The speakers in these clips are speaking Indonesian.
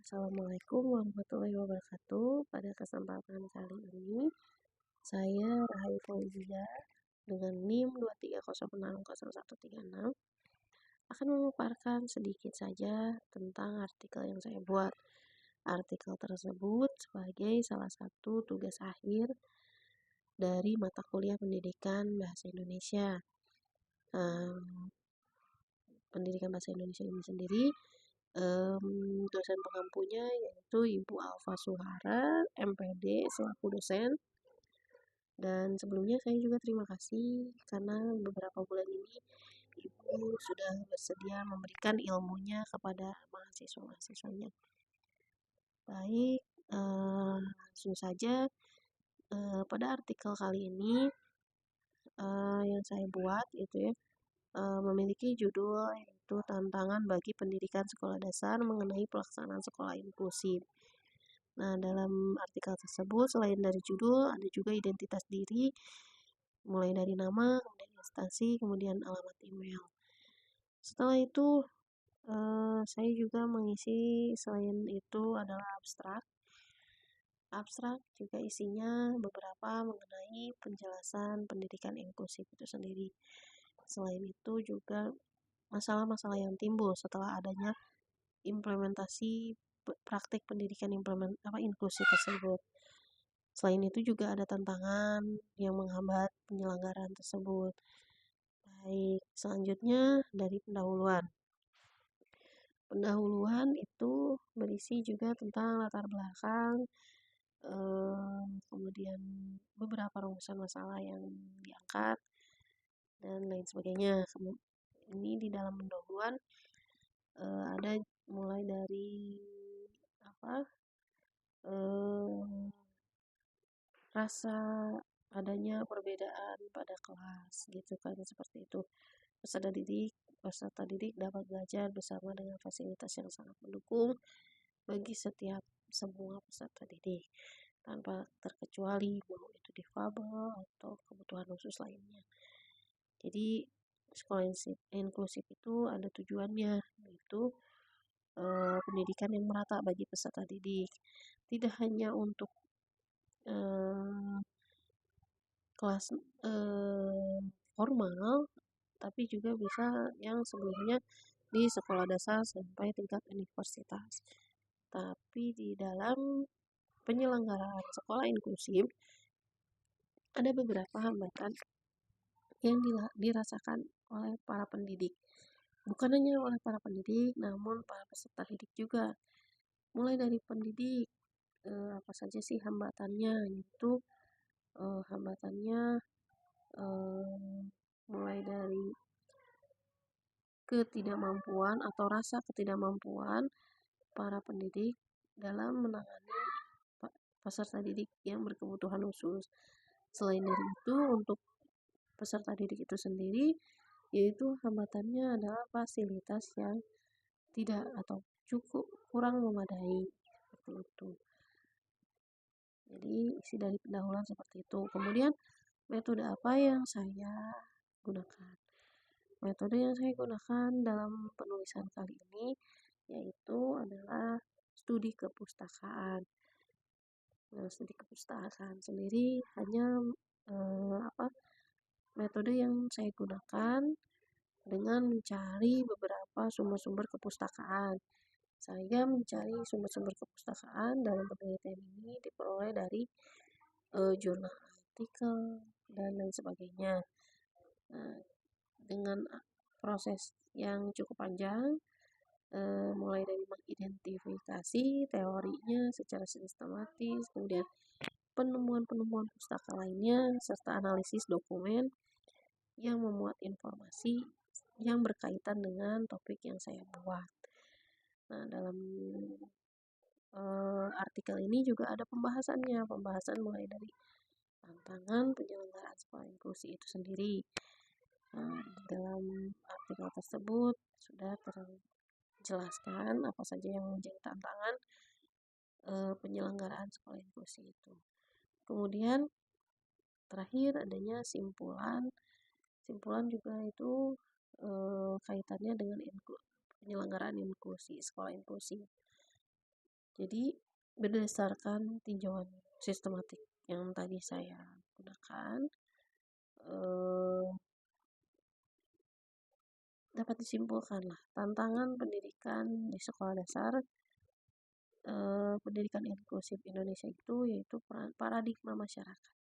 Assalamualaikum warahmatullahi wabarakatuh. Pada kesempatan kali ini, saya Rahayu Fauzia dengan NIM 230600136 akan memaparkan sedikit saja tentang artikel yang saya buat. Artikel tersebut sebagai salah satu tugas akhir dari mata kuliah pendidikan bahasa Indonesia. Pendidikan bahasa Indonesia ini sendiri, dosen pengampunya yaitu Ibu Alfa Suhara, MPD, selaku dosen. Dan sebelumnya saya juga terima kasih karena beberapa bulan ini Ibu sudah bersedia memberikan ilmunya kepada mahasiswa-mahasiswanya. Baik, langsung saja pada artikel kali ini yang saya buat itu ya, memiliki judul yaitu tantangan bagi pendidikan sekolah dasar mengenai pelaksanaan sekolah inklusif. Nah, dalam artikel tersebut selain dari judul ada juga identitas diri, mulai dari nama, kemudian instansi, kemudian alamat email. Setelah itu saya juga mengisi selain itu adalah abstrak. Abstrak juga isinya beberapa mengenai penjelasan pendidikan inklusif itu sendiri. Selain itu juga masalah-masalah yang timbul setelah adanya implementasi praktik pendidikan inklusif tersebut. Selain itu juga ada tantangan yang menghambat penyelenggaraan tersebut. Baik, selanjutnya dari pendahuluan. Pendahuluan itu berisi juga tentang latar belakang, kemudian beberapa rumusan masalah yang diangkat, dan lain sebagainya. Ini di dalam pendahuluan ada mulai dari rasa adanya perbedaan pada kelas gitu kan, seperti itu. Peserta didik dapat belajar bersama dengan fasilitas yang sangat mendukung bagi semua peserta didik tanpa terkecuali mau itu difabel atau kebutuhan khusus lainnya. Jadi sekolah inklusif itu ada tujuannya, yaitu pendidikan yang merata bagi peserta didik, tidak hanya untuk kelas formal, tapi juga bisa yang sebelumnya di sekolah dasar sampai tingkat universitas. Tapi di dalam penyelenggaraan sekolah inklusif ada beberapa hambatan yang dirasakan oleh para pendidik. Bukan hanya oleh para pendidik, namun para peserta didik juga. Mulai dari pendidik, apa saja sih hambatannya? Yaitu hambatannya mulai dari ketidakmampuan atau rasa ketidakmampuan para pendidik dalam menangani peserta didik yang berkebutuhan khusus. Selain dari itu, untuk peserta didik itu sendiri, yaitu hambatannya adalah fasilitas yang tidak atau kurang memadai, seperti itu. Jadi isi dari pendahuluan seperti itu. Kemudian metode apa yang saya gunakan? Metode yang saya gunakan dalam penulisan kali ini yaitu adalah studi kepustakaan. Nah, studi kepustakaan sendiri hanya metode yang saya gunakan dengan mencari beberapa sumber-sumber kepustakaan. Saya mencari sumber-sumber kepustakaan dalam penelitian ini diperoleh dari jurnal, artikel, dan lain sebagainya. Nah, dengan proses yang cukup panjang, mulai dari mengidentifikasi teorinya secara sistematis, kemudian penemuan-penemuan pustaka lainnya, serta analisis dokumen yang memuat informasi yang berkaitan dengan topik yang saya buat. Nah, dalam artikel ini juga ada pembahasan mulai dari tantangan penyelenggaraan sekolah inklusi itu sendiri. Nah, dalam artikel tersebut sudah terjelaskan apa saja yang menjadi tantangan penyelenggaraan sekolah inklusi itu. Kemudian terakhir adanya simpulan. Simpulan juga itu kaitannya dengan penyelenggaraan inklusi, sekolah inklusi. Jadi berdasarkan tinjauan sistematik yang tadi saya gunakan, eh, dapat disimpulkan lah tantangan pendidikan di sekolah dasar, pendidikan inklusif Indonesia itu yaitu paradigma masyarakat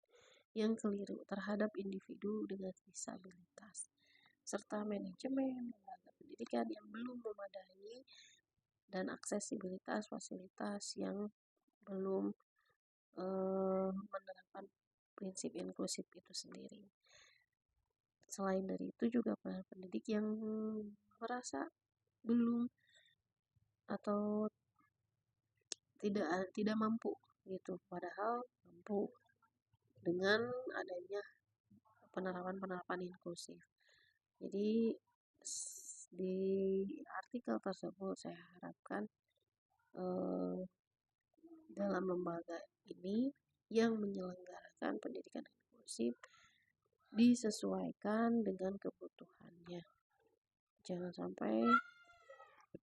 yang keliru terhadap individu dengan disabilitas, serta manajemen lembaga pendidikan yang belum memadai dan aksesibilitas fasilitas yang belum menerapkan prinsip inklusif itu sendiri. Selain dari itu juga para pendidik yang merasa belum atau tidak mampu gitu, padahal mampu dengan adanya penerapan inklusif. Jadi di artikel tersebut saya harapkan eh, dalam lembaga ini yang menyelenggarakan pendidikan inklusif disesuaikan dengan kebutuhannya. Jangan sampai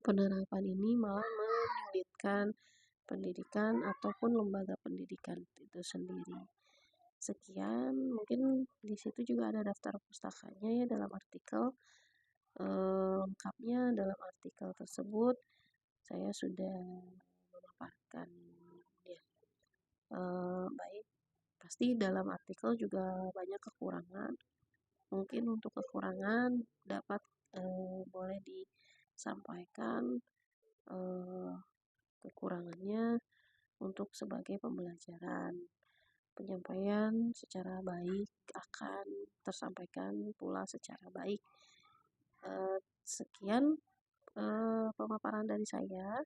penerapan ini malah menyulitkan pendidikan ataupun lembaga pendidikan itu sendiri. Sekian, mungkin di situ juga ada daftar pustakanya ya dalam artikel. Lengkapnya dalam artikel tersebut saya sudah memaparkan ya. Baik, pasti dalam artikel juga banyak kekurangan. Mungkin untuk kekurangan dapat boleh disampaikan eh, kekurangannya untuk sebagai pembelajaran. Penyampaian secara baik akan tersampaikan pula secara baik. Sekian pemaparan dari saya.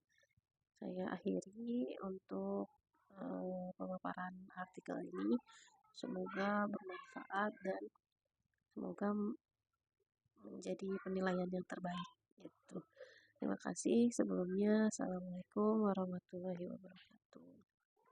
Saya akhiri untuk pemaparan artikel ini. Semoga bermanfaat dan semoga menjadi penilaian yang terbaik. Gitu. Terima kasih sebelumnya. Assalamualaikum warahmatullahi wabarakatuh.